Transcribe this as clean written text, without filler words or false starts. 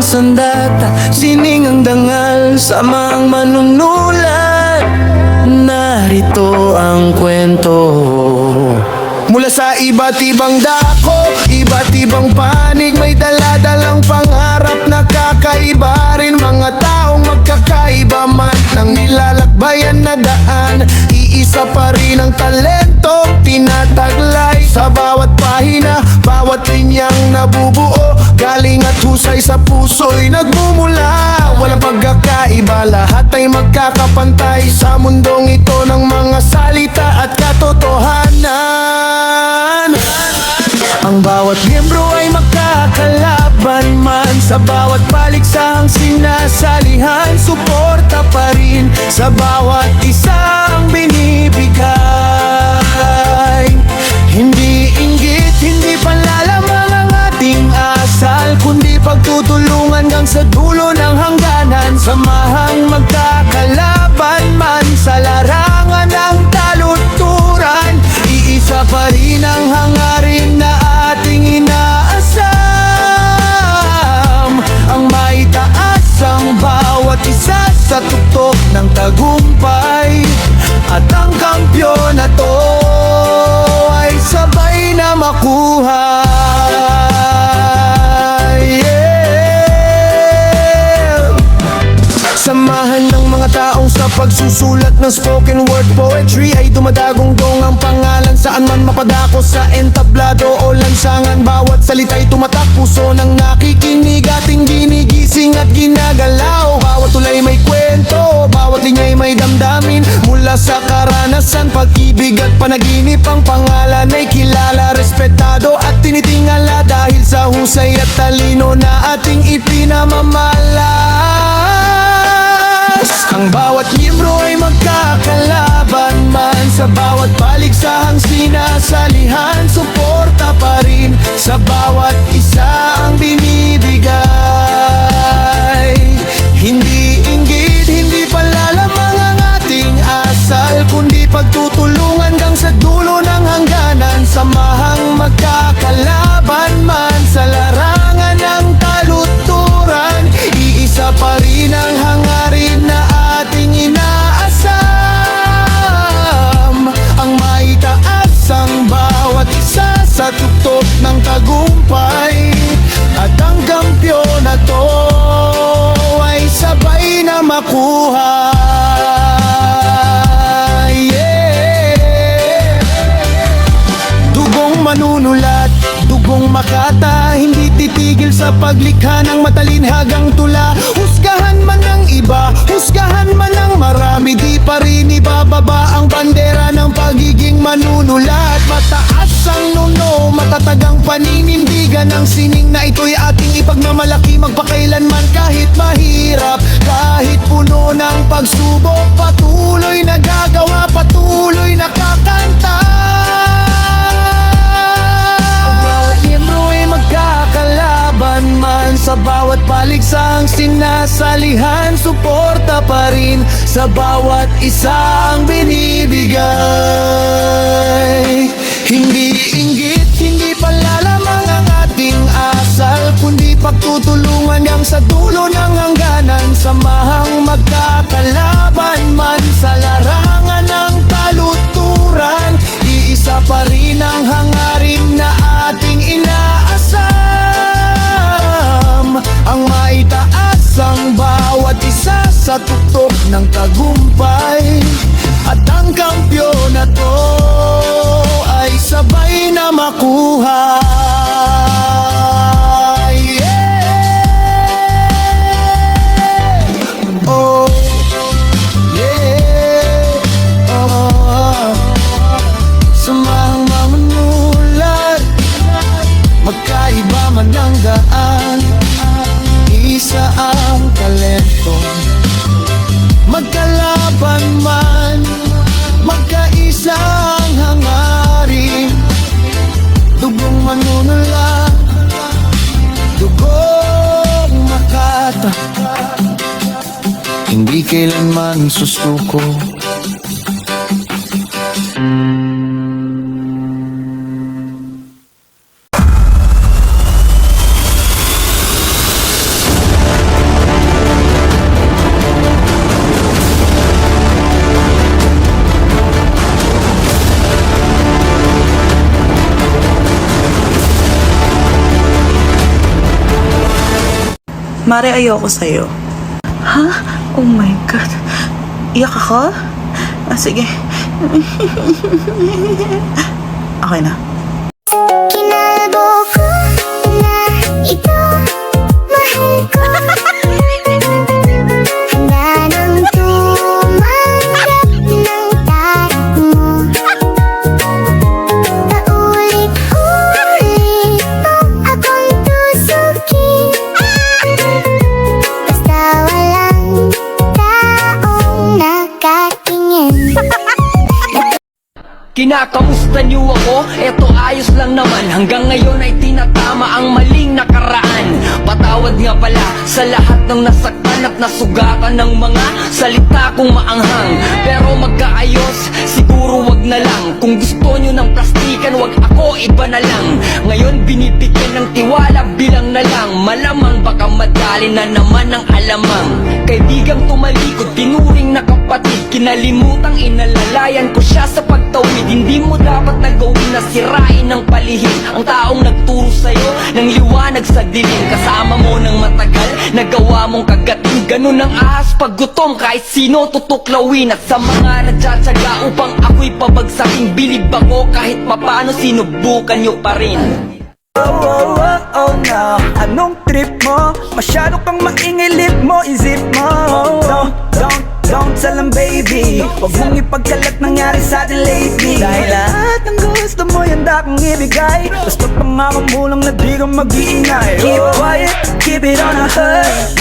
sandata, sining ang dangal, samang manunulat. Narito ang kwento mula sa iba't ibang dako, iba't ibang panig, may dala-dalang pangarap na kakaiba rin. Mga taong magkakaiba man ng nilalakbayan na daan, iisa pa rin ang talentong tinataglay. Sa bawat pahina, bawat linyang nabubuo, galing at husay sa puso'y nagmumula. Walang pagkakaiba, lahat ay magkakapantay sa mundong ito ng mga salita at katotohanan. Ang bawat miyembro ay magkakalaban man, sa bawat paliksahang sinasalihan, suporta pa rin sa bawat isang binibigay. Hindi inggit, hindi panlalamang ang ating asal, kundi pagtutulungan hanggang sa dulo ng hangganan. Samahang magkakalaban man sa larangan ng taluturan, iisa pa rin ang hangarin na ating inaasam, ang maitaas ang bawat isa sa tuktok ng tagumpay. At ang kampyonato ay sabay na makuha. Samahan ng mga taong sa pagsusulat ng spoken word poetry ay dumadagong-dong ang pangalan, saan man mapadako sa entablado o lansangan. Bawat salita'y tumatak, puso ng nakikinig, ating ginigising at ginagalaw. Bawat tulay may kwento, bawat linya'y may damdamin, mula sa karanasan, pag-ibig at panaginip. Ang pangalan ay kilala, respetado at tinitingala dahil sa husay at talino na ating ipinamamalas. Ang bawat miyembro ay magkakalaban man, sa bawat paliksahang sinasalihan, suporta pa rin sa bawat isa ang binibigay. Hindi inggit, hindi panlalamang ang ating asal, kundi pagtutulungan hanggang sa dulo ng hangganan. Samahang magkakalaban man sa larangan ng taluturan, iisa pa rin ang hangarin na ating inaasam, ang maitaas ang bawat isa sa tuktok ng tagumpay. At ang kampyonato ay sabay na makuha. Dugong manunulat, dugong makata, hindi titigil sa paglikha ng matalinhagang tula. Husgahan man ng iba, husgahan man ng marami, di pa rin ibababa ang bandera ng pagiging manunulat. Mataas ang nuno, matatag ang paninindigan, ng sining na ito'y ating ipagmamalaki magpakailanman. Kahit mahirap, kahit puno ng pagsubok, patuloy nagagawa, patuloy nakakanta. Magkakalaban man sa bawat paliksahang sinasalihan, suporta pa rin sa bawat isang binibigay. Hindi inggit, hindi panlalamang ang ating asal, kundi pagtutulungan hanggang sa dulo ng hangganan. Samahang magkakalaban man sa larangan ng taluturan, iisa pa rin ang hangarin na ating inaasam, ang maitaas ang bawat isa sa tuktok ng tagumpay. At ang kampyonato ay sabay na makuha. Oh, yeah. Oh, samahang manunulat, magkaiba man ang daan, isa ang talento. Magkalaban man, magkaisa ang hangarin. Dugong manunulat, dugong makata, hindi kailanman susuko. Mare, ayoko sa'yo. Ha? Oh my God. Iyak ako? Sige. Okay na. Kinalbo ko na ito, mahal ko. Handa nang tumanggap ng tarak mo. Paulit-ulit mo akong tusukin. Basta walang taong nakatingin. Kinakamusta niyo ako? Eto ayos lang naman. Hanggang ngayon ay tinatama ang maling nakaraan. Patawad nga pala sa lahat ng nasaktan at nasugatan ng mga salita kong maanghang. Pero magkaayos, siguro wag na lang. Kung gusto nyo ng plastikan, wag ako, iba na lang. Ngayon binibigyan ng tiwala, bilang na lang. Malamang baka madali na naman ang alamang. Kaibigang tumalikod, tinuring na kapatid. Kinalimutang inalalayan ko siya sa pagtawid. Hindi mo dapat nagawin na sirain ng palihim ang taong nagturo sa'yo ng liwanag sa dilim. Kasama mo ng matagal, nagawa mong kagatin. Ganun ang ahas pag gutom, kahit sino tutuklawin. At sa mga nagtsatsaga upang ako'y pabagsakin, bilib ako kahit papano, sinubukan nyo pa rin. Oh no, anong trip mo? Masyado kang maingay, lip mo, isip mo. Don't tell them baby, huwag mong ipagkalat nangyari sa atin lately. Dahil lahat ng gusto mo yan da kong ibigay. Basta pangako mo lang na di ka mag-iingay. Keep quiet, keep it on a hush.